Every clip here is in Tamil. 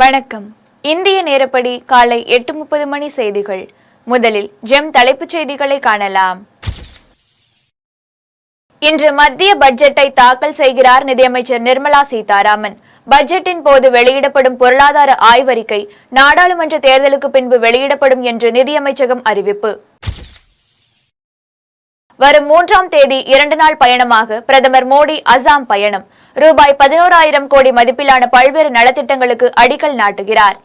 வணக்கம். இந்திய நேரப்படி காலை 8:30 மணி செய்திகள். முதலில் ஜெம் தலைப்புச் செய்திகளை காணலாம். இன்று மத்திய பட்ஜெட்டை தாக்கல் செய்கிறார் நிதியமைச்சர் நிர்மலா சீதாராமன். பட்ஜெட்டின் போது வெளியிடப்படும் பொருளாதார ஆய்வறிக்கை நாடாளுமன்ற தேர்தலுக்கு பின்பு வெளியிடப்படும் என்று நிதியமைச்சகம் அறிவிப்பு. வரும் 3ஆம் தேதி 2 நாள் பயணமாக பிரதமர் மோடி அசாம் பயணம். ரூபாய் 11,000 கோடி மதிப்பிலான பல்வேறு நலத்திட்டங்களுக்கு அடிக்கல் நாட்டுகிறார்.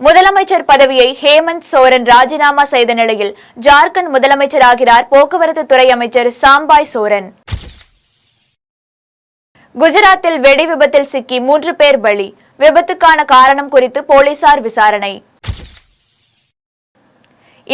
முதலமைச்சர் பதவியை ஹேமந்த் சோரன் ராஜினாமா செய்த நிலையில் ஜார்க்கண்ட் முதலமைச்சராகிறார் போக்குவரத்து துறை அமைச்சர் சாம்பாய் சோரன். குஜராத்தில் வெடி விபத்தில் சிக்கி 3 பேர் பலி. விபத்துக்கான காரணம் குறித்து போலீசார் விசாரணை.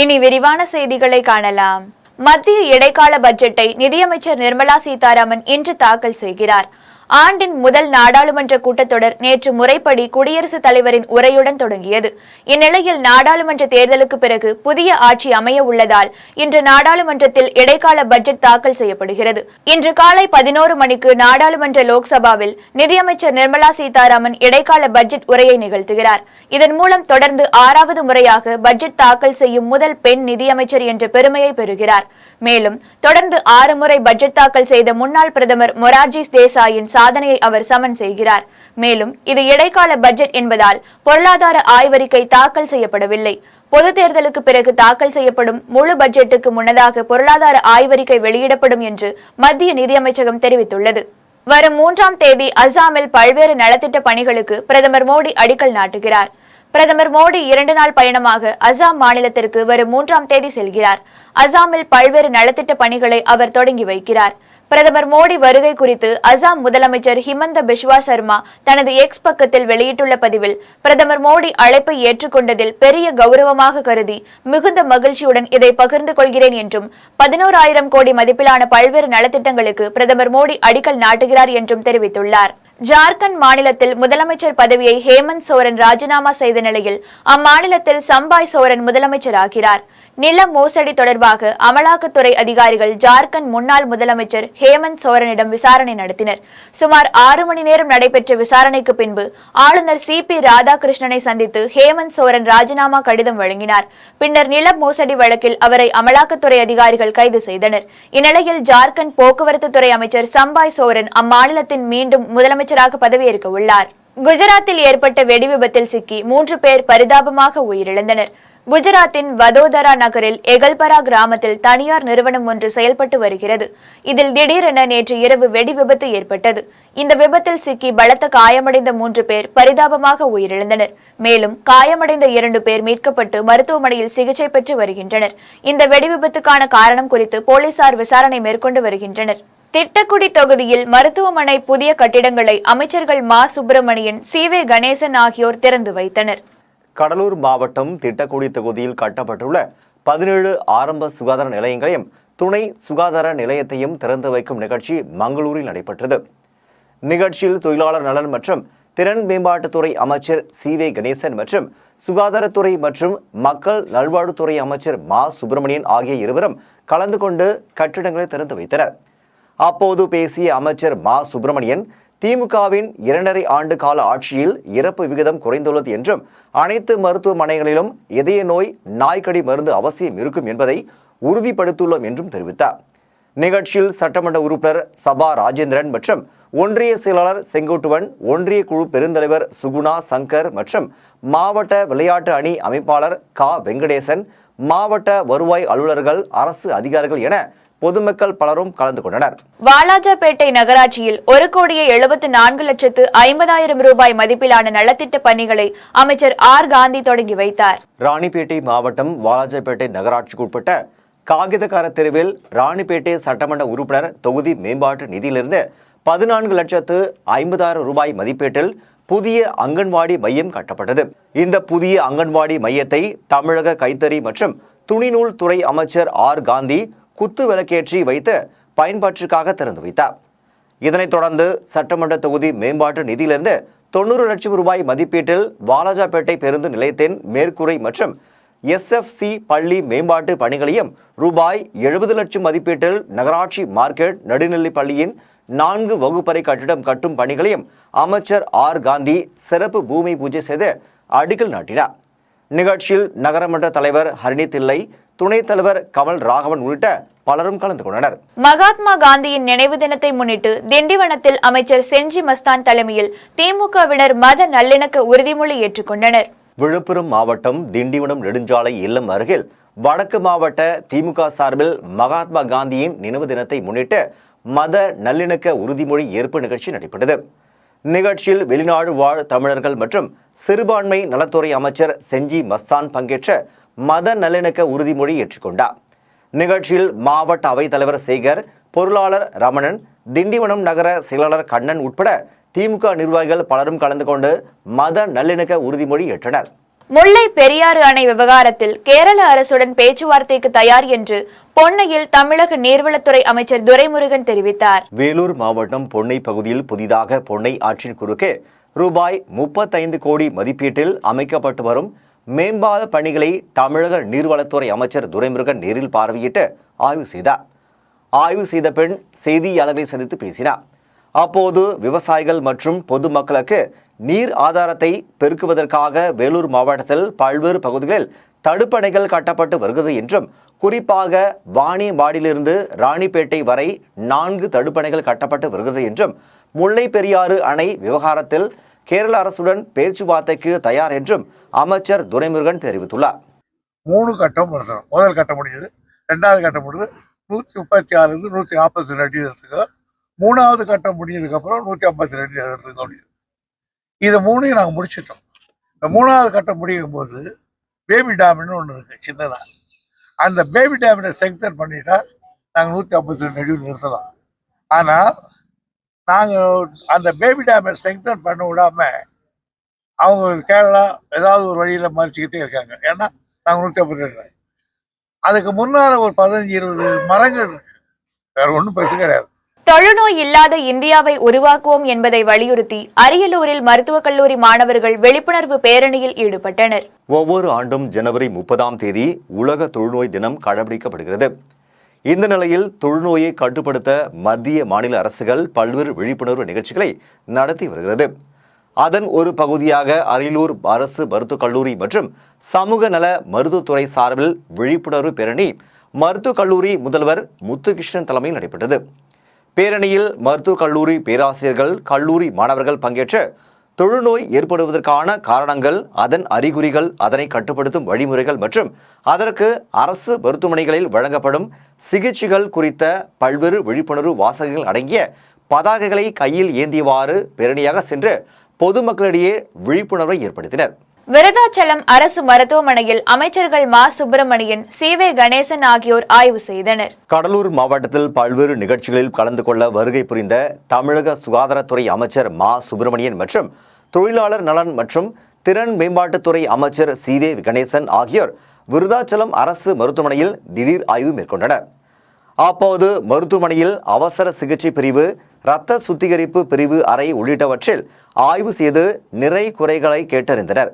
இனி விரிவான செய்திகளை காணலாம். மத்திய இடைக்கால பட்ஜெட்டை நிதியமைச்சர் நிர்மலா சீதாராமன் இன்று தாக்கல் செய்கிறார். ஆண்டின் முதல் நாடாளுமன்ற கூட்டத்தொடர் நேற்று முறைப்படி குடியரசுத் தலைவரின் உரையுடன் தொடங்கியது. இந்நிலையில் நாடாளுமன்ற தேர்தலுக்கு பிறகு புதிய ஆட்சி அமைய உள்ளதால் இன்று நாடாளுமன்றத்தில் இடைக்கால பட்ஜெட் தாக்கல் செய்யப்படுகிறது. இன்று காலை 11 மணிக்கு நாடாளுமன்ற லோக்சபாவில் நிதியமைச்சர் நிர்மலா சீதாராமன் இடைக்கால பட்ஜெட் உரையை நிகழ்த்துகிறார். இதன் மூலம் தொடர்ந்து 6வது முறையாக பட்ஜெட் தாக்கல் செய்யும் முதல் பெண் நிதியமைச்சர் என்ற பெருமையை பெறுகிறார். மேலும் தொடர்ந்து 6 முறை பட்ஜெட் தாக்கல் செய்த முன்னாள் பிரதமர் மொரார்ஜி தேசாயின் சாதனையை அவர் சமன் செய்கிறார். மேலும் இது இடைக்கால பட்ஜெட் என்பதால் பொருளாதார ஆய்வறிக்கை தாக்கல் செய்யப்படவில்லை. பொது தேர்தலுக்கு பிறகு தாக்கல் செய்யப்படும் முழு பட்ஜெட்டுக்கு முன்னதாக பொருளாதார ஆய்வறிக்கை வெளியிடப்படும் என்று மத்திய நிதியமைச்சகம் தெரிவித்துள்ளது. வரும் 3ஆம் தேதி அசாமில் பல்வேறு நலத்திட்ட பணிகளுக்கு பிரதமர் மோடி அடிக்கல் நாட்டுகிறார். பிரதமர் மோடி 2 நாள் பயணமாக அசாம் மாநிலத்திற்கு வரும் 3ஆம் தேதி செல்கிறார். அசாமில் பல்வேறு நலத்திட்ட பணிகளை அவர் தொடங்கி வைக்கிறார். பிரதமர் மோடி வருகை குறித்து அசாம் முதலமைச்சர் ஹிமந்த பிஸ்வா சர்மா தனது எக்ஸ் பக்கத்தில் வெளியிட்டுள்ள பதிவில், பிரதமர் மோடி அழைப்பை ஏற்றுக்கொண்டதில் பெரிய கௌரவமாக கருதி மிகுந்த மகிழ்ச்சியுடன் இதை பகிர்ந்து கொள்கிறேன் என்றும் 11,000 கோடி மதிப்பிலான பல்வேறு நலத்திட்டங்களுக்கு பிரதமர் மோடி அடிக்கல் நாட்டுகிறார் என்றும் தெரிவித்துள்ளார். ஜார்க்கண்ட் மாநிலத்தில் முதலமைச்சர் பதவியை ஹேமந்த் சோரன் ராஜினாமா செய்த நிலையில் அம்மாநிலத்தில் சாம்பாய் சோரன் முதலமைச்சராகிறார். நில மோசடி தொடர்பாக அமலாக்கத்துறை அதிகாரிகள் ஜார்க்கண்ட் முன்னாள் முதலமைச்சர் ஹேமந்த் சோரனிடம் விசாரணை நடத்தினர். சுமார் 6 மணி நேரம் நடைபெற்ற விசாரணைக்கு பின்பு ஆளுநர் CP ராதாகிருஷ்ணனை சந்தித்து ஹேமந்த் சோரன் ராஜினாமா கடிதம் வழங்கினார். பின்னர் நில மோசடி வழக்கில் அவரை அமலாக்கத்துறை அதிகாரிகள் கைது செய்தனர். இந்நிலையில் ஜார்க்கண்ட் போக்குவரத்து துறை அமைச்சர் சாம்பாய் சோரன் அம்மாநிலத்தின் மீண்டும் முதலமைச்சராக பதவியேற்க உள்ளார். குஜராத்தில் ஏற்பட்ட வெடி விபத்தில் சிக்கி 3 பேர் பரிதாபமாக உயிரிழந்தனர். குஜராத்தின் வதோதரா நகரில் எகல்பரா கிராமத்தில் தனியார் நிறுவனம் ஒன்று செயல்பட்டு வருகிறது. இதில் திடீரென நேற்று இரவு வெடி விபத்து ஏற்பட்டது. இந்த விபத்தில் சிக்கி பலத்த காயமடைந்த 3 பேர் பரிதாபமாக உயிரிழந்தனர். மேலும் காயமடைந்த 2 பேர் மீட்கப்பட்டு மருத்துவமனையில் சிகிச்சை பெற்று வருகின்றனர். இந்த வெடி விபத்துக்கான காரணம் குறித்து போலீசார் விசாரணை மேற்கொண்டு வருகின்றனர். திட்டக்குடி தொகுதியில் மருத்துவமனை புதிய கட்டிடங்களை அமைச்சர்கள் மா சுப்பிரமணியன், CV கணேசன் ஆகியோர் திறந்து வைத்தனர். கடலூர் மாவட்டம் திட்டக்குடி தொகுதியில் கட்டப்பட்டுள்ள 17 ஆரம்ப சுகாதார நிலையங்களையும் துணை சுகாதார நிலையத்தையும் திறந்து வைக்கும் நிகழ்ச்சி மங்களூரில் நடைபெற்றது. நிகழ்ச்சியில் தொழிலாளர் நலன் மற்றும் திறன் மேம்பாட்டுத்துறை அமைச்சர் CV கணேசன் மற்றும் சுகாதாரத்துறை மற்றும் மக்கள் நல்வாழ்வுத்துறை அமைச்சர் மா சுப்பிரமணியன் ஆகிய இருவரும் கலந்து கொண்டு கட்டிடங்களை திறந்து வைத்தனர். அப்போது பேசிய அமைச்சர் மா சுப்பிரமணியன், திமுகவின் 2.5 ஆண்டு கால ஆட்சியில் இறப்பு விகிதம் குறைந்துள்ளது என்றும் அனைத்து மருத்துவமனைகளிலும் இதய நோய் நாய்க்கடி மருந்து அவசியம் இருக்கும் என்பதை உறுதிப்படுத்தியுள்ளோம் என்றும் தெரிவித்தார். நிகழ்ச்சியில் சட்டமன்ற உறுப்பினர் சபா ராஜேந்திரன் மற்றும் ஒன்றிய செயலாளர் செங்கோட்டுவன், ஒன்றிய குழு பெருந்தலைவர் சுகுணா சங்கர் மற்றும் மாவட்ட விளையாட்டு அணி அமைப்பாளர் வெங்கடேசன், மாவட்ட வருவாய் அலுவலர்கள், அரசு அதிகாரிகள் என பொதுமக்கள் பலரும் கலந்து கொண்டனர். வாலாஜாபேட்டை நகராட்சியில் 1,74,50,000 ரூபாய் மதிப்பிலான நலத்திட்ட பணிகளை அமைச்சர் R காந்தி தொடங்கி வைத்தார். ராணிப்பேட்டை மாவட்டம் வாலாஜாபேட்டை நகராட்சிக்குட்பட்ட காகிதக்கார தெருவில் ராணிப்பேட்டை சட்டமன்ற உறுப்பினர் தொகுதி மேம்பாட்டு நிதியிலிருந்து 14,50,000 ரூபாய் மதிப்பீட்டில் புதிய அங்கன்வாடி மையம் கட்டப்பட்டது. இந்த புதிய அங்கன்வாடி மையத்தை தமிழக கைத்தறி மற்றும் துணிநூல் துறை அமைச்சர் R காந்தி குத்து விளக்கேற்றி வைத்து பயன்பாட்டிற்காக திறந்து வைத்தார். இதனைத் தொடர்ந்து சட்டமன்ற தொகுதி மேம்பாட்டு நிதியிலிருந்து 90 லட்சம் ரூபாய் மதிப்பீட்டில் வாலாஜாபேட்டை பேருந்து நிலையத்தின் மேற்கூரை மற்றும் SFC பள்ளி மேம்பாட்டு பணிகளையும் ரூபாய் 70 லட்சம் மதிப்பீட்டில் நகராட்சி மார்க்கெட் நடுநிலை பள்ளியின் 4 வகுப்பறை கட்டிடம் கட்டும் பணிகளையும் அமைச்சர் ஆர் காந்தி சிறப்பு பூமி பூஜை செய்து அடிக்கல் நாட்டினார். நிகழ்ச்சியில் நகரமன்ற தலைவர் ஹரிணி தில்லை, துணைத் தலைவர் கமல் ராகவன் உள்ளிட்ட பலரும் கலந்து கொண்டனர். மகாத்மா காந்தியின் நினைவு தினத்தை முன்னிட்டு திண்டிவனத்தில் அமைச்சர் செஞ்சி மஸ்தான் தலைமையில் திமுகவினர் மத நல்லிணக்க உறுதிமொழி ஏற்றுக்கொண்டனர். விழுப்புரம் மாவட்டம் திண்டிவனம் நெடுஞ்சாலை இல்லம் அருகில் வடக்கு மாவட்ட திமுக சார்பில் மகாத்மா காந்தியின் நினைவு தினத்தை முன்னிட்டு மத நல்லிணக்க உறுதிமொழி ஏற்பு நிகழ்ச்சி நடைபெற்றது. நிகழ்ச்சியில் வெளிநாடு வாழ் தமிழர்கள் மற்றும் சிறுபான்மை நலத்துறை அமைச்சர் செஞ்சி மஸ்தான் பங்கேற்ற மத நல்லிணக்க உறுதிமொழி ஏற்றுக்கொண்டார். நிகழ்ச்சியில் மாவட்ட அவைத்தலைவர் சேகர், பொருளாளர் ரமணன், திண்டிவனம் நகர செயலாளர் கண்ணன் உட்பட திமுக நிர்வாகிகள் பலரும் கலந்து கொண்டு மத நல்லிணக்க உறுதிமொழி ஏற்றனர். முல்லை பெரியாறு அணை விவகாரத்தில் கேரள அரசுடன் பேச்சுவார்த்தைக்கு தயார் என்று பொன்னையில் தமிழக நீர்வளத்துறை அமைச்சர் துரைமுருகன் தெரிவித்தார். வேலூர் மாவட்டம் பொன்னை பகுதியில் புதிதாக பொன்னை ஆற்றின் குறுக்கே ரூபாய் 35 கோடி மதிப்பீட்டில் அமைக்கப்பட்டு வரும் மேம்பால பணிகளை தமிழக நீர்வளத்துறை அமைச்சர் துரைமுருகன் நேரில் பார்வையிட்டு ஆய்வு செய்தார். ஆய்வு செய்த பின் செய்தியாளர்களை சந்தித்து பேசினார். அப்போது விவசாயிகள் மற்றும் பொதுமக்களுக்கு நீர் ஆதாரத்தை பெருக்குவதற்காக வேலூர் மாவட்டத்தில் பல்வேறு பகுதிகளில் தடுப்பணைகள் கட்டப்பட்டு வருகிறது என்றும், குறிப்பாக வாணியம்பாடியிலிருந்து ராணிப்பேட்டை வரை 4 தடுப்பணைகள் கட்டப்பட்டு வருகிறது என்றும், முல்லை பெரியாறு அணை விவகாரத்தில் கேரள அரசுடன் பேச்சுவார்த்தைக்கு தயார் என்றும் அமைச்சர் துரைமுருகன் தெரிவித்துள்ளார். 3 கட்டம் வருஷம் முதல் கட்டம் முடியுது, 2வது கட்டம் முடியுது 136 142 அடி எடுத்துக்கோ, 3வது கட்டம் முடிஞ்சதுக்கப்புறம் 152 அடி எடுத்துக்க முடியுது. இது 3ஐயும் நாங்கள் முடிச்சிட்டோம். இந்த 3வது கட்டம் முடியும் போது பேபி டேம்னு ஒன்று இருக்குது சின்னதாக, அந்த பேபி டேமினை ஸ்ட்ரெங்தன் பண்ணிட்டா நாங்கள் 152 அடி நிறுத்தலாம். ஆனால் நாங்கள் அந்த பேபி டேமை ஸ்ட்ரெங்தன் பண்ண விடாமல் அவங்க கேரளா ஏதாவது ஒரு வழியில் மறைச்சிக்கிட்டே இருக்காங்க. ஏன்னா நாங்கள் 152 அதுக்கு முன்னால் ஒரு 15-20 மரங்கள் இருக்கு, வேற ஒன்றும் பெருசு கிடையாது. தொழுநோய் இல்லாத இந்தியாவை உருவாக்குவோம் என்பதை வலியுறுத்தி அரியலூரில் மருத்துவக் கல்லூரி மாணவர்கள் விழிப்புணர்வு பேரணியில் ஈடுபட்டனர். ஒவ்வொரு ஆண்டும் ஜனவரி 30ஆம் தேதி உலக தொழுநோய் தினம் கடைபிடிக்கப்படுகிறது. இந்த நிலையில் தொழுநோயை கட்டுப்படுத்த மத்திய மாநில அரசுகள் பல்வேறு விழிப்புணர்வு நிகழ்ச்சிகளை நடத்தி வருகிறது. அதன் ஒரு பகுதியாக அரியலூர் அரசு மருத்துவக் கல்லூரி மற்றும் சமூக நல மருத்துவத்துறை சார்பில் விழிப்புணர்வு பேரணி மருத்துவக் கல்லூரி முதல்வர் முத்துகிருஷ்ணன் தலைமையில் நடைபெற்றது. பேரணியில் மருத்துவக் கல்லூரி பேராசிரியர்கள், கல்லூரி மாணவர்கள் பங்கேற்ற தொழுநோய் ஏற்படுவதற்கான காரணங்கள், அதன் அறிகுறிகள், அதனை கட்டுப்படுத்தும் வழிமுறைகள் மற்றும் அதற்கு அரசு மருத்துவமனைகளில் வழங்கப்படும் சிகிச்சைகள் குறித்த பல்வேறு விழிப்புணர்வு வாசகங்கள் அடங்கிய பதாகைகளை கையில் ஏந்தியவாறு பேரணியாக சென்று பொதுமக்களிடையே விழிப்புணர்வை ஏற்படுத்தினர். விருதாச்சலம் அரசு மருத்துவமனையில் அமைச்சர்கள் மா சுப்பிரமணியன், சி.வே. கணேசன் ஆகியோர் ஆய்வு செய்தனர். கடலூர் மாவட்டத்தில் பல்வேறு நிகழ்ச்சிகளில் கலந்து கொள்ள வருகை புரிந்த தமிழக சுகாதாரத்துறை அமைச்சர் மா சுப்பிரமணியன் மற்றும் தொழிலாளர் நலன் மற்றும் திறன் மேம்பாட்டுத்துறை அமைச்சர் சி.வே. கணேசன் ஆகியோர் விருதாச்சலம் அரசு மருத்துவமனையில் திடீர் ஆய்வு மேற்கொண்டனர். அப்போது மருத்துவமனையில் அவசர சிகிச்சை பிரிவு, இரத்த சுத்திகரிப்பு பிரிவு அறை உள்ளிட்டவற்றில் ஆய்வு செய்து நிறை குறைகளை கேட்டறிந்தனர்.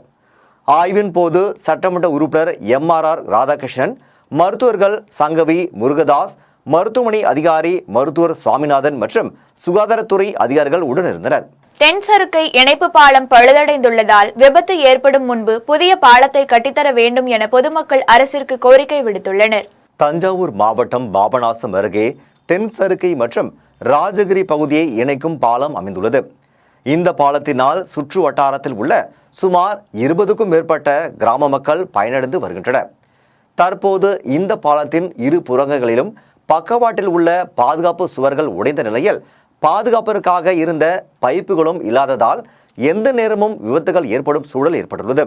ஆய்வின் போது சட்டமன்ற உறுப்பினர் எம்.ஆர். ராதாகிருஷ்ணன், மருத்துவர்கள் சங்கவி முருகதாஸ், மருத்துவமனை அதிகாரி மருத்துவர் சுவாமிநாதன் மற்றும் சுகாதாரத்துறை அதிகாரிகள் உடனிருந்தனர். தென்சருக்கை இணைப்பு பாலம் பழுதடைந்துள்ளதால் விபத்து ஏற்படும் முன்பு புதிய பாலத்தை கட்டித்தர வேண்டும் என பொதுமக்கள் அரசிற்கு கோரிக்கை விடுத்துள்ளனர். தஞ்சாவூர் மாவட்டம் பாபநாசம் அருகே தென்சருக்கை மற்றும் ராஜகிரி பகுதியை இணைக்கும் பாலம் அமைந்துள்ளது. இந்த பாலத்தினால் சுற்று வட்டாரத்தில் உள்ள சுமார் 20க்கும் மேற்பட்ட கிராம மக்கள் பயனடைந்து வருகின்றனர். தற்போது இந்த பாலத்தின் இரு புறங்களிலும் பக்கவாட்டில் உள்ள பாதுகாப்பு சுவர்கள் உடைந்த நிலையில் பாதுகாப்பிற்காக இருந்த பைப்புகளும் இல்லாததால் எந்த நேரமும் விபத்துகள் ஏற்படும் சூழல் ஏற்பட்டுள்ளது.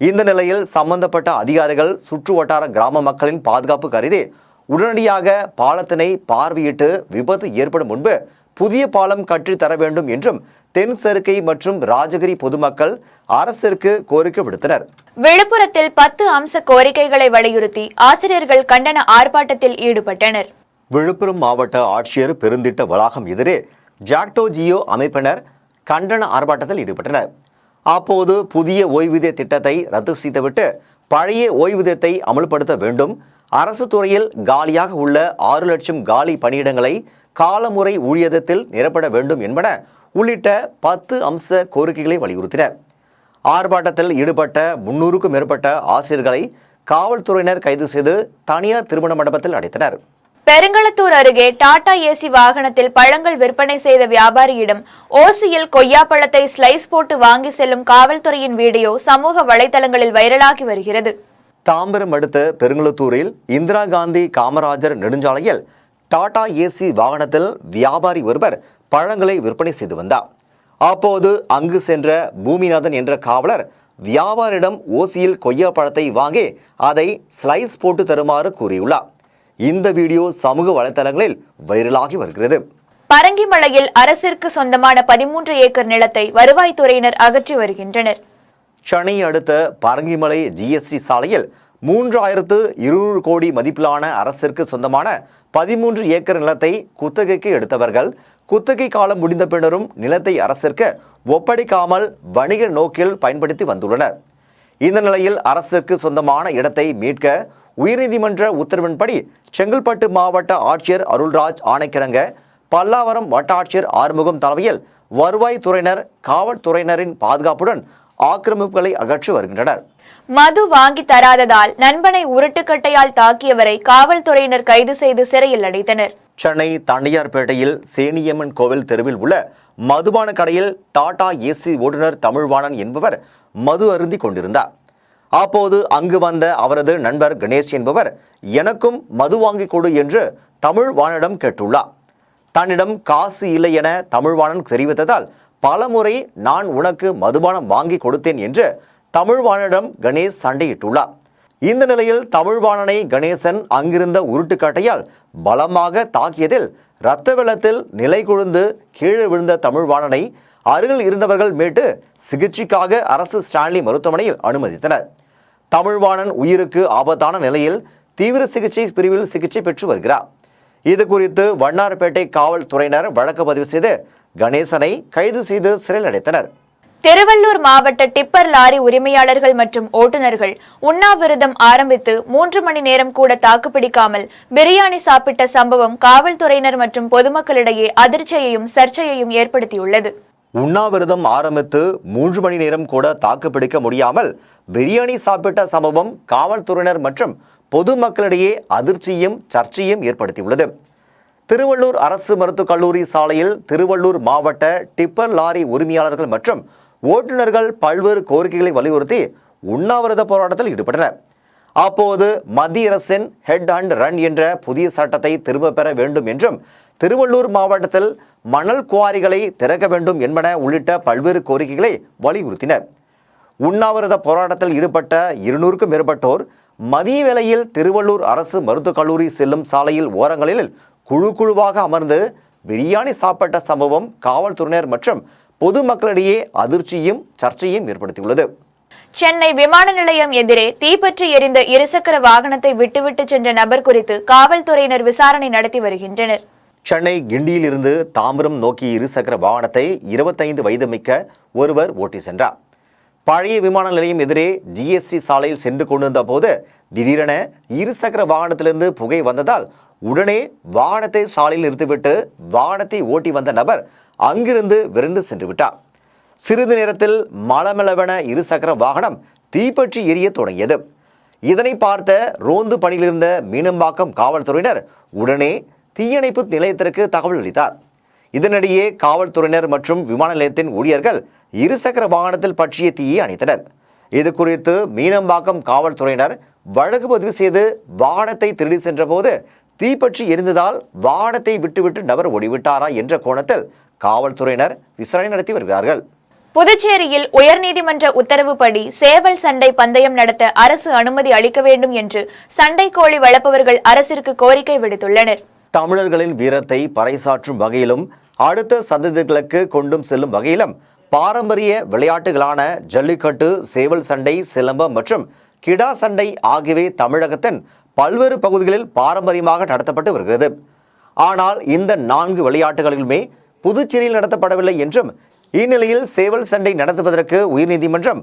இந்த நிலையில் சம்பந்தப்பட்ட அதிகாரிகள் சுற்று வட்டார கிராம மக்களின் பாதுகாப்பு கருதி உடனடியாக பாலத்தினை பார்வையிட்டு விபத்து ஏற்படும் முன்பு புதிய பாலம் கட்டித்தர வேண்டும் என்றும் தென்சருக்கை மற்றும் ராஜகிரி பொதுமக்கள் அரசிற்கு கோரிக்கை விடுத்தனர். விழுப்புரத்தில் 10 அம்ச கோரிக்கைகளை வலியுறுத்தி ஆசிரியர்கள் கண்டன ஆர்ப்பாட்டத்தில் ஈடுபட்டனர். விழுப்புரம் மாவட்ட ஆட்சியர் பெருந்திட்ட வளாகம் எதிரே ஜாக்டோ ஜியோ அமைப்பினர் கண்டன ஆர்ப்பாட்டத்தில் ஈடுபட்டனர். அப்போது புதிய ஓய்வூதிய திட்டத்தை ரத்து செய்துவிட்டு பழைய ஓய்வூதியத்தை அமல்படுத்த வேண்டும், அரசு துறையில் காலியாக உள்ள 6 லட்சம் காலி பணியிடங்களை காலமுறை ஊழியத்தில் நிரப்பட வேண்டும் என்பன உள்ளிட்ட 10 அம்ச கோரிக்கைகளை வலியுறுத்தின. ஆர்ப்பாட்டத்தில் ஈடுபட்ட 300க்கும் மேற்பட்ட ஆசிரியர்களை காவல்துறையினர் கைது செய்து தனியார் திருமண மண்டபத்தில் அடைத்தனர். பெருங்களத்தூர் அருகே டாடா ஏசி வாகனத்தில் பழங்கள் விற்பனை செய்த வியாபாரியிடம் ஓசியில் கொய்யா பழத்தை ஸ்லைஸ் போட்டு வாங்கி செல்லும் காவல்துறையின் வீடியோ சமூக வலைதளங்களில் வைரலாகி வருகிறது. தாம்பரம் அடுத்த பெருங்களத்தூரில் இந்திரா காந்தி காமராஜர் நெடுஞ்சாலையில் டாடா ஏசி வாகனத்தில் வியாபாரி ஒருவர் பழங்களை விற்பனை செய்து வந்தார். அப்போது அங்கு சென்ற பூமிநாதன் என்ற காவலர் வியாபாரியிடம் ஓசியில் கொய்யா பழத்தை வாங்கி அதை ஸ்லைஸ் போட்டு தருமாறு கூறியுள்ளார். இந்த வீடியோ சமூக வலைதளங்களில் வைரலாகி வருகிறது. பரங்கிமலையில் அரசிற்கு சொந்தமான 13 ஏக்கர் நிலத்தை வருவாய்த்துறையினர் அகற்றி வருகின்றனர். சென்னை அடுத்த பரங்கிமலை ஜிஎஸ்டி சாலையில் 3200 கோடி மதிப்பிலான அரசிற்கு சொந்தமான 13 ஏக்கர் நிலத்தை குத்தகைக்கு எடுத்தவர்கள் குத்தகை காலம் முடிந்த பின்னரும் நிலத்தை அரசிற்கு ஒப்படைக்காமல் வணிக நோக்கில் பயன்படுத்தி வந்துள்ளனர். இந்த நிலையில் அரசுக்கு சொந்தமான இடத்தை மீட்க உயர்நீதிமன்ற உத்தரவின்படி செங்கல்பட்டு மாவட்ட ஆட்சியர் அருள்ராஜ் ஆணைக்கிணங்க பல்லாவரம் வட்டாட்சியர் ஆறுமுகம் தலைமையில் வருவாய்த்துறையினர் காவல்துறையினரின் பாதுகாப்புடன் ஆக்கிரமிப்புகளை அகற்றி வருகின்றனர். மது வாங்கி தராததால் நண்பனை உருட்டுக்கட்டையால் தாக்கியவரை காவல்துறையினர் கைது செய்து சிறையில் அடைத்தனர். சென்னை தண்டையார்பேட்டையில் சேனியம்மன் கோவில் தெருவில் உள்ள மதுபான கடையில் டாடா ஏசி ஓட்டுநர் தமிழ்வாணன் என்பவர் மது அருந்தி கொண்டிருந்தார். அப்போது அங்கு வந்த அவரது நண்பர் கணேஷ் என்பவர் எனக்கும் மது வாங்கி கொடு என்று தமிழ்வாணனிடம் கேட்டுள்ளார். தன்னிடம் காசு இல்லை என தமிழ்வாணன் தெரிவித்ததால் பலமுறை நான் உனக்கு மதுபானம் வாங்கி கொடுத்தேன் என்று தமிழ்வாணனிடம் கணேஷ் சண்டையிட்டுள்ளார். இந்த நிலையில் தமிழ்வாணனை கணேசன் அங்கிருந்த உருட்டுக்கட்டையால் பலமாக தாக்கியதில் இரத்த வெள்ளத்தில் நிலை கொழுந்து கீழே விழுந்த தமிழ்வாணனை அருகில் இருந்தவர்கள் மீட்டு சிகிச்சைக்காக அரசு ஸ்டான்லி மருத்துவமனையில் அனுமதித்தனர். தமிழ்வாணன் உயிருக்கு ஆபத்தான நிலையில் தீவிர சிகிச்சை பிரிவில் சிகிச்சை பெற்று வருகிறார். இது குறித்து வண்ணாரப்பேட்டை காவல்துறையினர் வழக்கு பதிவு செய்து கணேசனை கைது செய்து சிறையில் அடைத்தனர். திருவள்ளூர் மாவட்ட டிப்பர் லாரி உரிமையாளர்கள் மற்றும் ஓட்டுநர்கள் உண்ணாவிரதம் ஆரம்பித்து 3 மணி நேரம் கூட தாக்குப்பிடிக்காமல் பிரியாணி சாப்பிட்ட சம்பவம் காவல்துறையினர் மற்றும் பொதுமக்களிடையே அதிர்ச்சியையும் சர்ச்சையையும் ஏற்படுத்தியுள்ளது. உண்ணாவிரதம் ஆரம்பித்து 3 மணி நேரம் கூட தாக்குப்பிடிக்க முடியாமல் பிரியாணி சாப்பிட்ட சம்பவம் காவல்துறையினர் மற்றும் பொதுமக்களிடையே அதிர்ச்சியும் சர்ச்சையும் ஏற்படுத்தியுள்ளது. திருவள்ளூர் அரசு மருத்துவக் கல்லூரி சாலையில் திருவள்ளூர் மாவட்ட டிப்பர் லாரி உரிமையாளர்கள் மற்றும் ஓட்டுநர்கள் பல்வேறு கோரிக்கைகளை வலியுறுத்தி உண்ணாவிரத போராட்டத்தில் ஈடுபட்டனர். அப்போது மத்திய அரசின் ஹெட் அண்ட் ரன் என்ற புதிய சட்டத்தை திரும்ப பெற வேண்டும் என்றும் திருவள்ளூர் மாவட்டத்தில் மணல் குவாரிகளை திறக்க வேண்டும் என்பன உள்ளிட்ட பல்வேறு கோரிக்கைகளை வலியுறுத்தினர். உண்ணாவிரத போராட்டத்தில் ஈடுபட்ட 200க்கும் மேற்பட்டோர் மதிய வேளையில் திருவள்ளூர் அரசு மருத்துவக் கல்லூரி செல்லும் சாலையில் ஓரங்களில் குழுவாக அமர்ந்து பிரியாணி சாப்பிட்ட சம்பவம் காவல்துறையினர் மற்றும் பொதுமக்களிடையே அதிர்ச்சியும் சர்ச்சையும் ஏற்படுத்தியுள்ளது. சென்னை விமான நிலையம் எதிரே தீப்பற்றி எரிந்த இருசக்கர வாகனத்தை விட்டுவிட்டு சென்ற நபர் குறித்து காவல்துறையினர் விசாரணை நடத்தி வருகின்றனர். சென்னை கிண்டியில் இருந்து தாம்பரம் நோக்கி இருசக்கர வாகனத்தை 25 வயது மிக்க ஒருவர் ஓட்டி சென்றார். பழைய விமான நிலையம் எதிரே ஜிஎஸ்டி சாலையில் சென்று கொண்டிருந்த போது திடீரென இருசக்கர வாகனத்திலிருந்து புகை வந்ததால் உடனே வாகனத்தை சாலையில் நிறுத்திவிட்டு வாகனத்தை ஓட்டி வந்த நபர் அங்கிருந்து விரைந்து சென்று விட்டார். சிறிது நேரத்தில் மளமளவென இருசக்கர வாகனம் தீப்பற்றி எரிய தொடங்கியது. இதனை பார்த்த ரோந்து பணியிலிருந்த மீனம்பாக்கம் காவல்துறையினர் உடனே தீயணைப்பு நிலையத்திற்கு தகவல் அளித்தார். இதனிடையே காவல்துறையினர் மற்றும் விமான நிலையத்தின் ஊழியர்கள் இருசக்கர வாகனத்தில் பற்றிய தீயை அணைத்தனர். இது குறித்து மீனம்பாக்கம் காவல்துறையினர் வழக்கு பதிவு செய்து வாகனத்தை திருடி சென்றபோது தீப்பற்றி எரிந்ததால் வாகனத்தை விட்டுவிட்டு நபர் ஓடிவிட்டாரா என்ற கோணத்தில் காவல்துறையினர் விசாரணை நடத்தி வருகிறார்கள். புதுச்சேரியில் உயர்நீதிமன்ற உத்தரவுப்படி சேவல் சண்டை பந்தயம் நடத்த அரசு அனுமதி அளிக்க வேண்டும் என்று சண்டை கோழி வளர்ப்பவர்கள் அரசிற்கு கோரிக்கை விடுத்துள்ளனர். தமிழர்களின் வீரத்தை பறைசாற்றும் வகையிலும் அடுத்த சந்ததிகளுக்கு கொண்டும் செல்லும் வகையிலும் பாரம்பரிய விளையாட்டுகளான ஜல்லிக்கட்டு, சேவல் சண்டை, சிலம்பம் மற்றும் கிடா சண்டை ஆகியவை தமிழகத்தின் பல்வேறு பகுதிகளில் பாரம்பரியமாக நடத்தப்பட்டு வருகிறது. ஆனால் இந்த 4 விளையாட்டுகளிலுமே புதுச்சேரியில் நடத்தப்படவில்லை என்றும் இந்நிலையில் சேவல் சண்டை நடத்துவதற்கு உயர்நீதிமன்றம்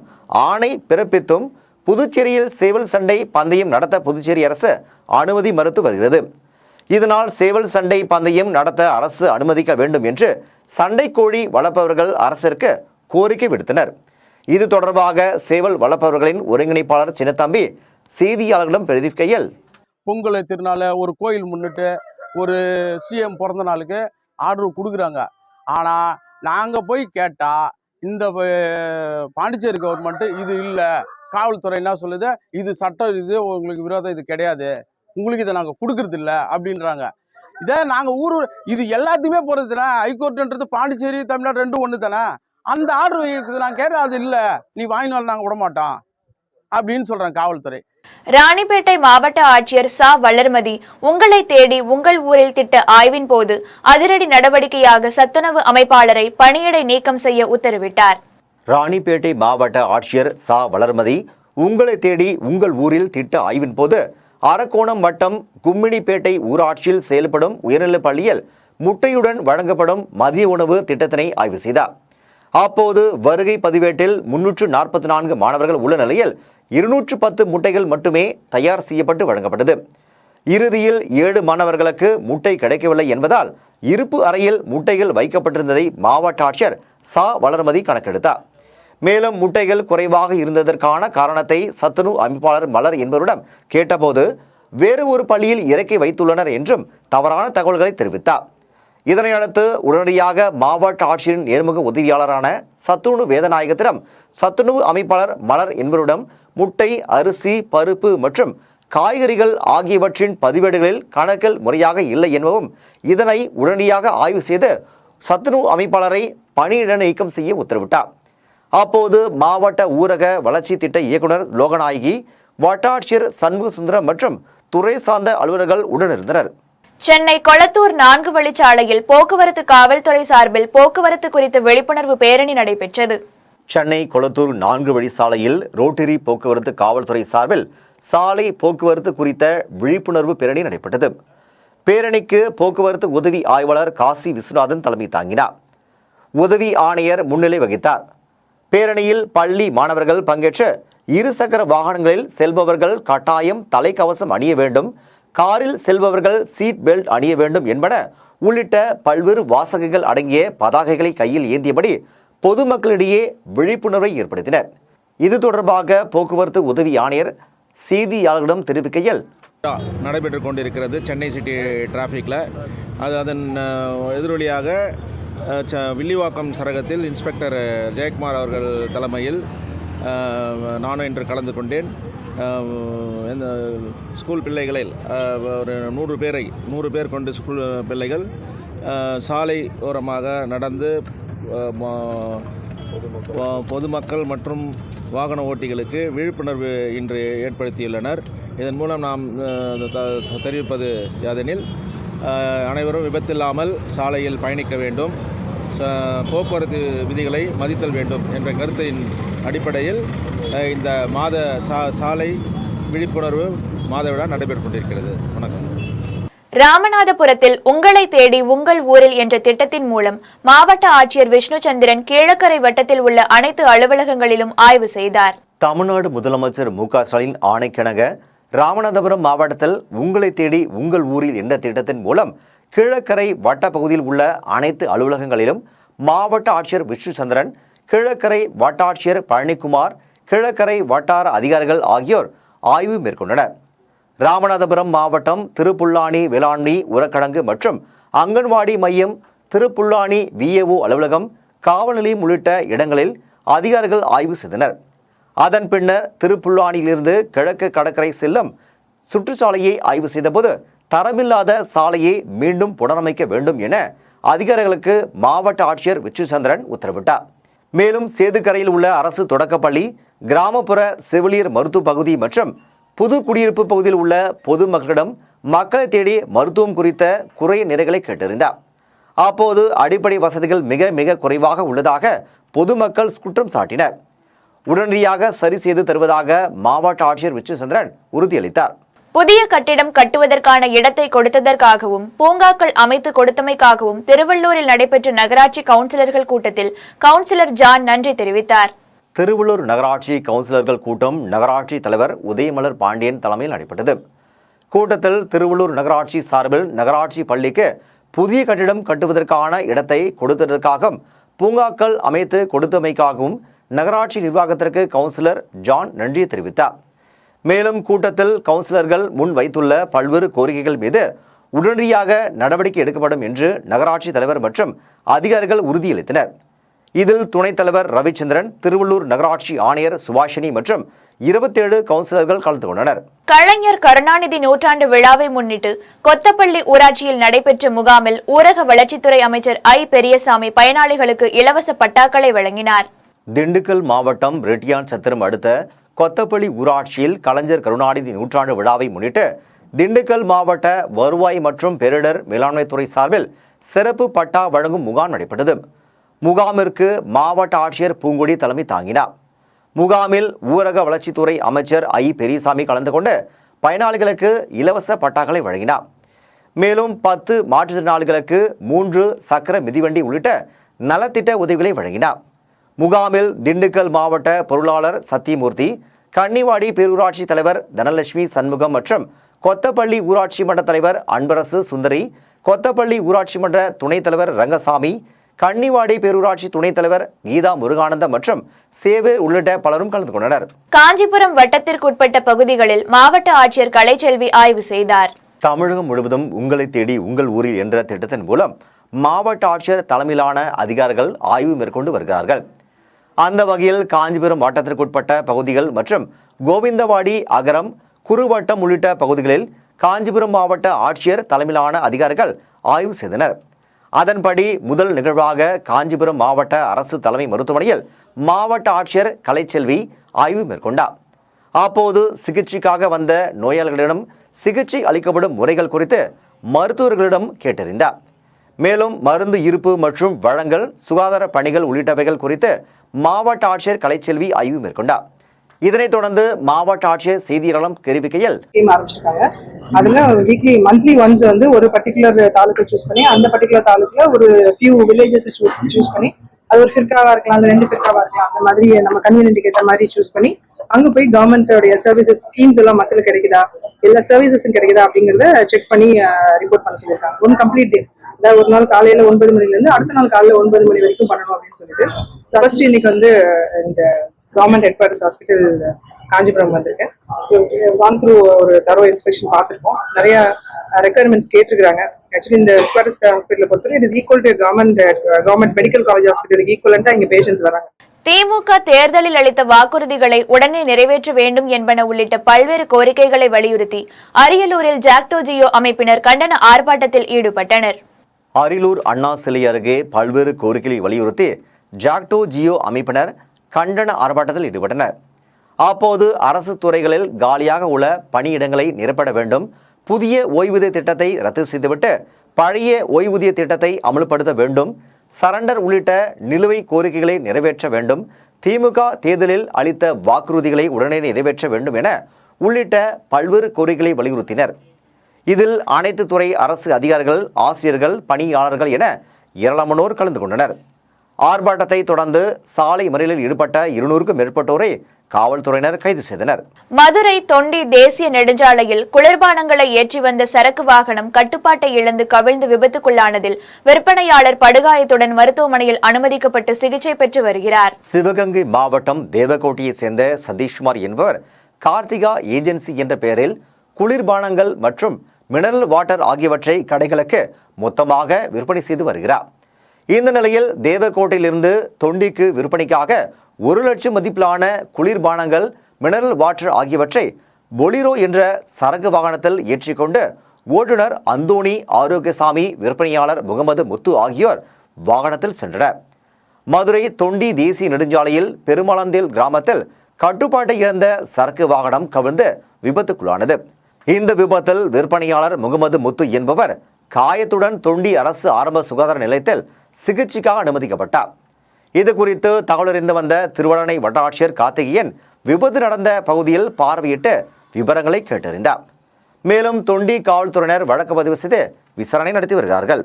ஆணை பிறப்பித்தும் புதுச்சேரியில் சேவல் சண்டை பந்தயம் நடத்த புதுச்சேரி அரசு அனுமதி மறுத்து வருகிறது. இதனால் சேவல் சண்டை பந்தயம் நடத்த அரசு அனுமதிக்க வேண்டும் என்று சண்டை கோழி வளர்ப்பவர்கள் அரசிற்கு கோரிக்கை விடுத்தனர். இது தொடர்பாக சேவல் வளர்ப்பவர்களின் ஒருங்கிணைப்பாளர் சின்னத்தம்பி செய்தியாளர்களிடம் தெரிவிக்கையில், பொங்கல் திருநாள் ஒரு கோயில் முன்னிட்டு ஒரு சிஎம் பிறந்த நாளுக்கு ஆர்டர் கொடுக்குறாங்க. ஆனால் நாங்கள் போய் கேட்டால் இந்த பாண்டிச்சேரி கவர்மெண்ட்டு இது இல்லை, காவல்துறை என்ன சொல்லுது, இது சட்டம், இது உங்களுக்கு விரோதம், இது கிடையாது, உங்களுக்கு இதை நாங்கள் கொடுக்கறது இல்லை அப்படின்றாங்க. இதை நாங்கள் இது எல்லாத்தையுமே போகிறது தானே, ஹைகோர்ட்டுன்றது பாண்டிச்சேரி தமிழ்நாடு ரெண்டும் ஒன்று தானே. அந்த ஆர்டர் இருக்குது, நாங்கள் கேட்க அது இல்லை, நீ வாங்கினாலும் நாங்கள் விட மாட்டோம் அப்படின்னு சொல்கிறாங்க காவல்துறை. ராணிப்பேட்டை மாவட்ட ஆட்சியர் ச. வளர்மதி உங்களை தேடி உங்கள் ஊரில் திட்ட ஆய்வின் போது அதிரடி நடவடிக்கையாக சத்துணவு அமைப்பாளரை பணியிடை நீக்கம் செய்ய உத்தரவிட்டார். ராணிப்பேட்டை மாவட்ட ஆட்சியர் ச. வளர்மதி உங்களை தேடி உங்கள் ஊரில் திட்ட ஆய்வின் போது அரக்கோணம் வட்டம் கும்மிடிப்பேட்டை ஊராட்சியில் செயல்படும் உயர்நிலைப் பள்ளியில் முட்டையுடன் வழங்கப்படும் மதிய உணவு திட்டத்தினை ஆய்வு செய்தார். அப்போது வருகை பதிவேட்டில் 344 மாணவர்கள் உள்ள நிலையில் 210 முட்டைகள் மட்டுமே தயார் செய்யப்பட்டு வழங்கப்பட்டது. இறுதியில் 7 மாணவர்களுக்கு முட்டை கிடைக்கவில்லை என்பதால் இருப்பு அறையில் முட்டைகள் வைக்கப்பட்டிருந்ததை மாவட்ட ஆட்சியர் ச. வளர்மதி கணக்கெடுத்தார். மேலும் முட்டைகள் குறைவாக இருந்ததற்கான காரணத்தை சத்துணவு அமைப்பாளர் மலர் என்பவரிடம் கேட்டபோது வேறு ஒரு பள்ளியில் இறக்கி வைத்துள்ளனர் என்றும் தவறான தகவல்களை தெரிவித்தார். இதனையடுத்து உடனடியாக மாவட்ட ஆட்சியரின் நேர்முக உதவியாளரான சத்துணவு வேதநாயகத்திடம் சத்துணவு அமைப்பாளர் மலர் என்பவரிடம் முட்டை, அரிசி, பருப்பு மற்றும் காய்கறிகள் ஆகியவற்றின் பதிவேடுகளில் கணக்கில் முறையாக இல்லை என்பதும் இதனை உடனடியாக ஆய்வு செய்து சத்துணவு அமைப்பாளரை பணியிட நீக்கம் செய்ய உத்தரவிட்டார். அப்போது மாவட்ட ஊரக வளர்ச்சி திட்ட இயக்குனர் லோகநாயகி, வட்டாட்சியர் சண்முக சுந்தரம் மற்றும் துறை சார்ந்த அலுவலர்கள் உடனிருந்தனர். சென்னை கொளத்தூர் 4 வழிச்சாலையில் போக்குவரத்து காவல்துறை சார்பில் போக்குவரத்து குறித்த விழிப்புணர்வு பேரணி நடைபெற்றது. சென்னை கொளத்தூர் 4 வழிச்சாலையில் ரோட்டரி போக்குவரத்து காவல்துறை சார்பில் சாலை போக்குவரத்து குறித்த விழிப்புணர்வு பேரணி நடைபெற்றது. பேரணிக்கு போக்குவரத்து உதவி ஆய்வாளர் காசி விஸ்வநாதன் தலைமை தாங்கினார். உதவி ஆணையர் முன்னிலை வகித்தார். பேரணியில் பள்ளி மாணவர்கள் பங்கேற்று இருசக்கர வாகனங்களில் செல்பவர்கள் கட்டாயம் தலைக்கவசம் அணிய வேண்டும், காரில் செல்பவர்கள் சீட் பெல்ட் அணிய வேண்டும் என்பன உள்ளிட்ட பல்வேறு வாசகங்கள் அடங்கிய பதாகைகளை கையில் ஏந்தியபடி பொதுமக்களிடையே விழிப்புணர்வை ஏற்படுத்தினர். இது தொடர்பாக போக்குவரத்து உதவி ஆணையர் செய்தியாளர்களிடம் தெரிவிக்கையில், நடைபெற்று கொண்டிருக்கிறது சென்னை சிட்டி டிராஃபிக்கில். அதன் எதிரொலியாக வில்லிவாக்கம் சரகத்தில் இன்ஸ்பெக்டர் ஜெயக்குமார் அவர்கள் தலைமையில் நானும் இன்று கலந்து கொண்டேன். ஸ்கூல் பிள்ளைகளில் ஒரு 100 பேர் கொண்டு ஸ்கூல் பிள்ளைகள் சாலை ஓரமாக நடந்து பொதுமக்கள் மற்றும் வாகன ஓட்டிகளுக்கு விழிப்புணர்வு இன்று ஏற்படுத்தியுள்ளனர். இதன் மூலம் நாம் தெரிவிப்பது யாதெனில், அனைவரும் விபத்தில்லாமல் சாலையில் பயணிக்க வேண்டும், போக்குவரத்து விதிகளை மதித்தல் வேண்டும் என்ற கருத்தின் அடிப்படையில் இந்த மாத சாலை விழிப்புணர்வு மாத விழா நடைபெற்றுக் கொண்டிருக்கிறது. வணக்கம். ராமநாதபுரத்தில் உங்களை தேடி உங்கள் ஊரில் என்ற திட்டத்தின் மூலம் மாவட்ட ஆட்சியர் விஷ்ணுசந்திரன் கீழக்கரை வட்டத்தில் உள்ள அனைத்து அலுவலகங்களிலும் ஆய்வு செய்தார். தமிழ்நாடு முதலமைச்சர் மு.க. ஸ்டாலின் ஆணைக்கிணங்க ராமநாதபுரம் மாவட்டத்தில் உங்களை தேடி உங்கள் ஊரில் என்ற திட்டத்தின் மூலம் கீழக்கரை வட்ட பகுதியில் உள்ள அனைத்து அலுவலகங்களிலும் மாவட்ட ஆட்சியர் விஷ்ணுசந்திரன், கீழக்கரை வட்டாட்சியர் பழனிக்குமார், கீழக்கரை வட்டார அதிகாரிகள் ஆகியோர் ஆய்வு மேற்கொண்டனர். ராமநாதபுரம் மாவட்டம் திருப்புல்லானி வேளாண்மை உரக்கடங்கு மற்றும் அங்கன்வாடி மையம், திருப்புல்லானி விஏஓ அலுவலகம், காவல் நிலையம் உள்ளிட்ட இடங்களில் அதிகாரிகள் ஆய்வு செய்தனர். அதன் பின்னர் திருப்புல்லானியிலிருந்து கிழக்கு கடற்கரை செல்லும் சுற்றுச்சாலையை ஆய்வு செய்தபோது தரமில்லாத சாலையை மீண்டும் புனரமைக்க வேண்டும் என அதிகாரிகளுக்கு மாவட்ட ஆட்சியர் விஷ்ணுசந்திரன் உத்தரவிட்டார். மேலும் சேதுக்கரையில் உள்ள அரசு தொடக்கப்பள்ளி, கிராமப்புற செவிலியர் மருத்துவ பகுதி மற்றும் புது குடியிருப்பு பகுதியில் உள்ள பொதுமக்களிடம் மக்களை தேடி மருத்துவம் குறித்த குறை நிறைகளை கேட்டறிந்தார். அப்போது அடிப்படை வசதிகள் மிக மிக குறைவாக உள்ளதாக பொதுமக்கள் குற்றம் சாட்டினர். உடனடியாக சரி செய்து தருவதாக மாவட்ட ஆட்சியர் விஷ்ணுசந்திரன் உறுதியளித்தார். புதிய கட்டிடம் கட்டுவதற்கான இடத்தை கொடுத்ததற்காகவும் பூங்காக்கள் அமைத்து கொடுத்தமைக்காகவும் திருவள்ளூரில் நடைபெற்ற நகராட்சி கவுன்சிலர்கள் கூட்டத்தில் கவுன்சிலர் ஜான் நன்றி தெரிவித்தார். திருவள்ளூர் நகராட்சி கவுன்சிலர்கள் கூட்டம் நகராட்சி தலைவர் உதயமலர் பாண்டியன் தலைமையில் நடைபெற்றது. கூட்டத்தில் திருவள்ளூர் நகராட்சி சார்பில் நகராட்சி பள்ளிக்கு புதிய கட்டிடம் கட்டுவதற்கான இடத்தை கொடுத்ததற்காகவும் பூங்காக்கள் அமைத்து கொடுத்தமைக்காகவும் நகராட்சி நிர்வாகத்திற்கு கவுன்சிலர் ஜான் நன்றி தெரிவித்தார். மேலும் கூட்டத்தில் கவுன்சிலர்கள் முன் வைத்துள்ள பல்வேறு கோரிக்கைகள் மீது உடனடியாக நடவடிக்கை எடுக்கப்படும் என்று நகராட்சி தலைவர் மற்றும் அதிகாரிகள் உறுதியளித்தனர். இதில் துணைத் தலைவர் ரவிச்சந்திரன், திருவள்ளூர் நகராட்சி ஆணையர் சுபாஷினி மற்றும் 27 கவுன்சிலர்கள் கலந்து கொண்டனர். கலைஞர் கருணாநிதி நூற்றாண்டு விழாவை முன்னிட்டு கொத்தப்பள்ளி ஊராட்சியில் நடைபெற்ற முகாமில் ஊரக வளர்ச்சித்துறை அமைச்சர் ஐ. பெரியசாமி பயனாளிகளுக்கு இலவச பட்டாக்களை வழங்கினார். திண்டுக்கல் மாவட்டம் ரெட்டியான் சத்திரம் அடுத்த கொத்தப்பள்ளி ஊராட்சியில் கலைஞர் கருணாநிதி நூற்றாண்டு விழாவை முன்னிட்டு திண்டுக்கல் மாவட்ட வருவாய் மற்றும் பேரிடர் மேலாண்மைத்துறை சார்பில் சிறப்பு பட்டா வழங்கும் முகாம் நடைபெற்றது. முகாமிற்கு மாவட்ட ஆட்சியர் பூங்கொடி தலைமை தாங்கினார். முகாமில் ஊரக வளர்ச்சித்துறை அமைச்சர் ஐ. பெரியசாமி கலந்து கொண்டு பயனாளிகளுக்கு இலவச பட்டாக்களை வழங்கினார். மேலும் 10 மாற்றுத்திறனாளிகளுக்கு 3 சக்கர மிதிவண்டி உள்ளிட்ட நலத்திட்ட உதவிகளை வழங்கினார். முகாமில் திண்டுக்கல் மாவட்ட பொருளாளர் சத்தியமூர்த்தி, கன்னிவாடி பேரூராட்சி தலைவர் தனலட்சுமி சண்முகம் மற்றும் கொத்தப்பள்ளி ஊராட்சி மன்ற தலைவர் அன்பரசு சுந்தரி, கொத்தப்பள்ளி ஊராட்சி மன்ற துணைத் தலைவர் ரங்கசாமி, கன்னிவாடி பேரூராட்சி துணைத் தலைவர் கீதா முருகானந்தம் மற்றும் சேவேர் உள்ளிட்ட பலரும் கலந்து கொண்டனர். காஞ்சிபுரம் வட்டத்திற்குட்பட்ட பகுதிகளில் மாவட்ட ஆட்சியர் கலைச்செல்வி ஆய்வு செய்தார். தமிழகம் முழுவதும் உங்களை தேடி உங்கள் ஊரில் என்ற திட்டத்தின் மூலம் மாவட்ட ஆட்சியர் தலைமையிலான அதிகாரிகள் ஆய்வு மேற்கொண்டு வருகிறார்கள். அந்த வகையில் காஞ்சிபுரம் வட்டத்திற்குட்பட்ட பகுதிகள் மற்றும் கோவிந்தவாடி, அகரம், குறுவட்டம் உள்ளிட்ட பகுதிகளில் காஞ்சிபுரம் மாவட்ட ஆட்சியர் தலைமையிலான அதிகாரிகள் ஆய்வு செய்தனர். அதன்படி முதல் நிகழ்வாக காஞ்சிபுரம் மாவட்ட அரசு தலைமை மருத்துவமனையில் மாவட்ட ஆட்சியர் கலைச்செல்வி ஆய்வு மேற்கொண்டார். அப்போது சிகிச்சைக்காக வந்த நோயாளிகளிடம் சிகிச்சை அளிக்கப்படும் முறைகள் குறித்து மருத்துவர்களிடம் கேட்டறிந்தார். மேலும் மருந்து இருப்பு மற்றும் வழங்கல், சுகாதார பணிகள் உள்ளிட்டவைகள் குறித்து மாவட்ட ஆட்சியர் கலைச்செல்வி ஆய்வு மேற்கொண்டார். இதனைத் தொடர்ந்து மாவட்ட ஆட்சியர் செய்தியாளர்களிடம் தெரிவிக்கையில், ஆரம்பிச்சிருக்காங்க. அதுல வீக்லி மந்த்லி ஒன்ஸ் வந்து ஒரு பர்டிகுலர் தாலுக்கை சூஸ் பண்ணி அந்த பர்டிகுலர் தாலுக்குல ஒரு ஃபியூ வில்லேஜஸ் சூஸ் பண்ணி அது ஒரு ஃபிர்காவா இருக்கலாம், அந்த 2 ஃபிர்காவா இருக்கலாம், அந்த மாதிரி நம்ம கன்வீனியன்ட்டுக்கு ஏற்ற மாதிரி சூஸ் பண்ணி அங்க போய் கவர்மெண்டோடைய சர்வீசஸ் ஸ்கீம்ஸ் எல்லாம் மக்களுக்கு கிடைக்குதா, எல்லா சர்வீசஸும் கிடைக்குதா அப்படிங்கறத செக் பண்ணி ரிப்போர்ட் பண்ண சொல்லியிருக்காங்க. ஒன் கம்ப்ளீட் டே, அதாவது ஒரு நாள் காலையில 9 மணில இருந்து அடுத்த நாள் காலையில 9 மணி வரைக்கும் பண்ணணும் அப்படின்னு சொல்லிட்டு ஃபர்ஸ்ட் இன்னைக்கு வந்து இந்த government head quarters hospital Kanchipuram வந்திருக்கேன். வான் த்ரூ ஒரு தரோ இன்ஸ்பெக்ஷன் பார்த்துருக்கோம். நிறைய ரெக்குயர்மெண்ட்ஸ் கேட்டிருக்காங்க. ஆக்சுவலி இந்த ஹெட் குவார்டர்ஸ் ஹாஸ்பிட்டலை பொறுத்தவரை it is equal to government medical college ஹாஸ்பிட்டலுக்கு ஈக்குவலண்டா இங்க பேஷண்ட்ஸ் வராங்க. திமுக தேர்தலில் அளித்த வாக்குறுதிகளை உடனே நிறைவேற்ற வேண்டும் என்பன உள்ளிட்ட பல்வேறு கோரிக்கைகளை வலியுறுத்தி அரியலூரில் ஜாக்டோ ஜியோ அமைப்பினர் கண்டன ஆர்ப்பாட்டத்தில் ஈடுபட்டனர். அரியலூர் அண்ணா சிலை அருகே பல்வேறு கோரிக்கைகளை வலியுறுத்தி ஜாக்டோ ஜியோ அமைப்பினர் கண்டன ஆர்ப்பாட்டத்தில் ஈடுபட்டனர். அப்போது அரசு துறைகளில் காலியாக உள்ள பணியிடங்களை நிரப்பட வேண்டும், புதிய ஓய்வூதிய திட்டத்தை ரத்து செய்துவிட்டு பழைய ஓய்வூதிய திட்டத்தை அமல்படுத்த வேண்டும், சரண்டர் உள்ளிட்ட நிலுவைத் கோரிக்கைகளை நிறைவேற்ற வேண்டும், திமுக தேர்தலில் அளித்த வாக்குறுதிகளை உடனே நிறைவேற்ற வேண்டும் என உள்ளிட்ட பல்வேறு கோரிக்கைகளை வலியுறுத்தினர். இதில் அனைத்து துறை அரசு அதிகாரிகள், ஆசிரியர்கள், பணியாளர்கள் என ஏராளமானோர் கலந்து கொண்டனர். ஆர்ப்பாட்டத்தை தொடர்ந்து சாலை மறியலில் ஈடுபட்ட 200க்கும் மேற்பட்டோரை காவல்துறையினர் கைது செய்தனர். மதுரை தொண்டி தேசிய நெடுஞ்சாலையில் குளிர்பானங்களை ஏற்றி வந்த சரக்கு வாகனம் கட்டுப்பாட்டை இழந்து கவிழ்ந்து விபத்துக்குள்ளானதில் விற்பனையாளர் படுகாயத்துடன் மருத்துவமனையில் அனுமதிக்கப்பட்டு சிகிச்சை பெற்று வருகிறார். சிவகங்கை மாவட்டம் தேவகோட்டையை சேர்ந்த சதீஷ்குமார் என்பவர் கார்த்திகா ஏஜென்சி என்ற பெயரில் குளிர்பானங்கள் மற்றும் மினரல் வாட்டர் ஆகியவற்றை கடைகளுக்கு மொத்தமாக விற்பனை செய்து வருகிறார். இந்த நிலையில் தேவகோட்டையிலிருந்து தொண்டிக்கு விற்பனைக்காக 1 லட்சம் மதிப்பிலான குளிர்பானங்கள், மினரல் வாட்டர் ஆகியவற்றை பொலிரோ என்ற சரக்கு வாகனத்தில் ஏற்றிக்கொண்டு ஓட்டுநர் அந்தோணி ஆரோக்கியசாமி, விற்பனையாளர் முகமது முத்து ஆகியோர் வாகனத்தில் சென்றனர். மதுரை தொண்டி தேசிய நெடுஞ்சாலையில் பெருமளந்தேல் கிராமத்தில் கட்டுப்பாட்டை இழந்த சரக்கு வாகனம் கவிழ்ந்து விபத்துக்குள்ளானது. இந்த விபத்தில் விற்பனையாளர் முகமது முத்து என்பவர் காயத்துடன் தொண்டி அரசு ஆரம்ப சுகாதார நிலையத்தில் சிகிச்சைக்காக அனுமதிக்கப்பட்டார். இது குறித்து தகவலறிந்து வந்த திருவண்ணை வட்டாட்சியர் கார்த்திகேயன் விபத்து நடந்த பகுதியில் பார்வையிட்டு விவரங்களை கேட்டறிந்தார். மேலும் தொண்டி காவல்துறையினர் வழக்கு பதிவு செய்து விசாரணை நடத்தி வருகிறார்கள்.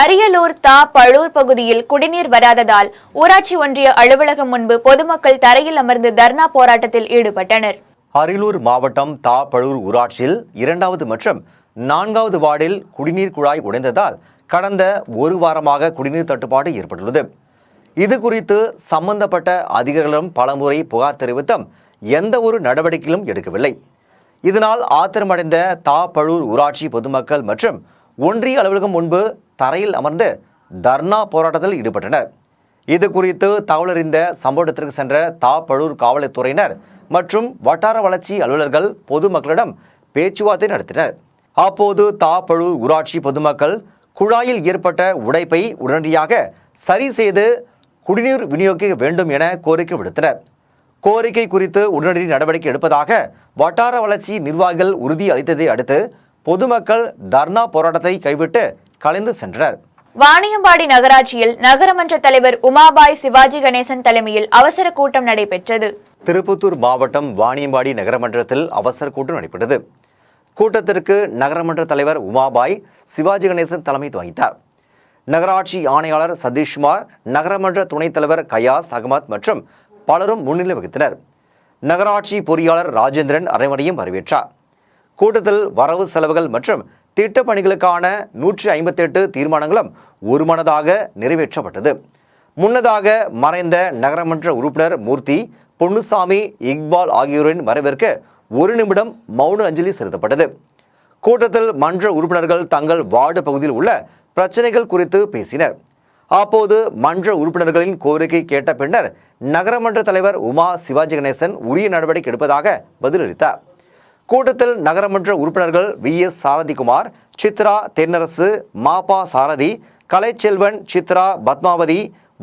அரியலூர் பழூர் பகுதியில் குடிநீர் வராததால் ஊராட்சி ஒன்றிய அலுவலகம் முன்பு பொதுமக்கள் தரையில் அமர்ந்து தர்ணா போராட்டத்தில் ஈடுபட்டனர். அரியலூர் மாவட்டம் தாப்பழூர் ஊராட்சியில் 2வது மற்றும் 4வது வார்டில் குடிநீர் குழாய் உடைந்ததால் கடந்த ஒரு வாரமாக குடிநீர் தட்டுப்பாடு ஏற்பட்டுள்ளது. இது குறித்து சம்பந்தப்பட்ட அதிகாரிகளிடம் பலமுறை புகார் தெரிவித்தும் எந்த ஒரு நடவடிக்கையும் எடுக்கவில்லை. இதனால் ஆத்திரமடைந்த தாப்பழூர் ஊராட்சி பொதுமக்கள் மற்றும் ஒன்றிய அலுவலகம் முன்பு தரையில் அமர்ந்து தர்ணா போராட்டத்தில் ஈடுபட்டனர். இது குறித்து தகவலறிந்த சம்பவ இடத்திற்கு சென்ற தாப்பழூர் காவல்துறையினர் மற்றும் வட்டார வளர்ச்சி அலுவலர்கள் பொதுமக்களிடம் பேச்சுவார்த்தை நடத்தினர். அப்போது தாப்பழூர் ஊராட்சி பொதுமக்கள் குழாயில் ஏற்பட்ட உடைப்பை உடனடியாக சரி செய்து குடிநீர் விநியோகிக்க வேண்டும் என கோரிக்கை விடுத்தனர். கோரிக்கை குறித்து உடனடி நடவடிக்கை எடுப்பதாக வட்டார வளர்ச்சி நிர்வாகிகள் உறுதி அளித்ததை அடுத்து பொதுமக்கள் தர்ணா போராட்டத்தை கைவிட்டு கலைந்து சென்றனர். வாணியம்பாடி நகராட்சியில் நகரமன்ற தலைவர் உமாபாய் சிவாஜி கணேசன் தலைமையில் அவசர கூட்டம் நடைபெற்றது. திருப்பத்தூர் மாவட்டம் வாணியம்பாடி நகரமன்றத்தில் அவசர கூட்டம் நடைபெற்றது. கூட்டத்திற்கு நகரமன்ற தலைவர் உமாபாய் சிவாஜி கணேசன் தலைமை வகித்தார். நகராட்சி ஆணையாளர் சதீஷ்குமார், நகரமன்ற துணைத் தலைவர் கயாஸ் அகமத் மற்றும் பலரும் முன்னிலை வகித்தனர். நகராட்சி பொறியாளர் ராஜேந்திரன் அரைமணியும் வரவேற்றார். கூட்டத்தில் வரவு செலவுகள் மற்றும் திட்ட பணிகளுக்கான 158 தீர்மானங்களும் ஒருமனதாக நிறைவேற்றப்பட்டது. முன்னதாக மறைந்த நகரமன்ற உறுப்பினர் மூர்த்தி, பொன்னுசாமி, இக்பால் ஆகியோரின் மறைவிற்கு 1 நிமிடம் மௌன அஞ்சலி செலுத்தப்பட்டது. கூட்டத்தில் மன்ற உறுப்பினர்கள் தங்கள் வார்டு பகுதியில் உள்ள பிரச்சனைகள் குறித்து பேசினர். அப்போது மன்ற உறுப்பினர்களின் கோரிக்கை கேட்ட பின்னர் நகரமன்ற தலைவர் உமா சிவாஜி கணேசன் உரிய நடவடிக்கை எடுப்பதாக பதிலளித்தார். கூட்டத்தில் நகரமன்ற உறுப்பினர்கள் VS சாரதிகுமார், சித்ரா தென்னரசு, மாபா சாரதி, கலைச்செல்வன், சித்ரா, பத்மாவதி,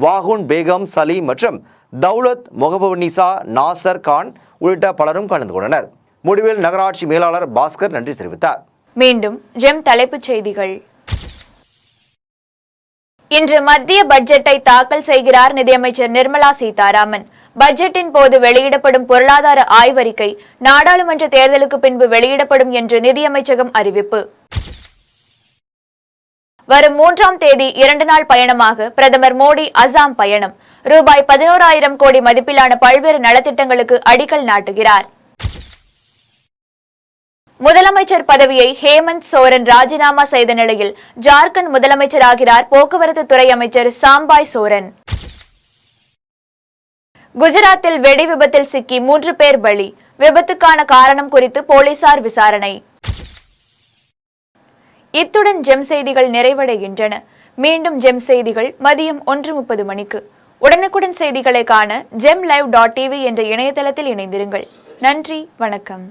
வாகுன் பேகம், சலீம் மற்றும் தௌலத், முகபுனிசா, நாசர் கான் உள்ளிட்ட பலரும் கலந்து கொண்டனர். முடிவில் நகராட்சி மேலாளர் பாஸ்கர் நன்றி தெரிவித்தார். மீண்டும் ஜெம் தலைப்புச் செய்திகள். இன்று மத்திய பட்ஜெட்டை தாக்கல் செய்கிறார் நிதியமைச்சர் நிர்மலா சீதாராமன். பட்ஜெட்டின் போது வெளியிடப்படும் பொருளாதார ஆய்வறிக்கை நாடாளுமன்ற தேர்தலுக்கு பின்பு வெளியிடப்படும் என்று நிதியமைச்சகம் அறிவிப்பு. வரும் 3ஆம் தேதி 2 நாள் பயணமாக பிரதமர் மோடி அசாம் பயணம். ரூபாய் 11,000 கோடி மதிப்பிலான பல்வேறு நலத்திட்டங்களுக்கு அடிக்கல் நாட்டுகிறார். முதலமைச்சர் பதவியை ஹேமந்த் சோரன் ராஜினாமா செய்த நிலையில் ஜார்க்கண்ட் முதலமைச்சராகிறார் போக்குவரத்து துறை அமைச்சர் சாம்பாய் சோரன். குஜராத்தில் வெடி விபத்தில் சிக்கி 3 பேர் பலி. விபத்துக்கான காரணம் குறித்து போலீசார் விசாரணை. இத்துடன் ஜெம் செய்திகள் நிறைவடைகின்றன. மீண்டும் ஜெம் செய்திகள் மதியம் 1:30 மணிக்கு. உடனுக்குடன் செய்திகளை காண gemlive.tv என்ற இணையதளத்தில் இணைந்திருங்கள். நன்றி, வணக்கம்.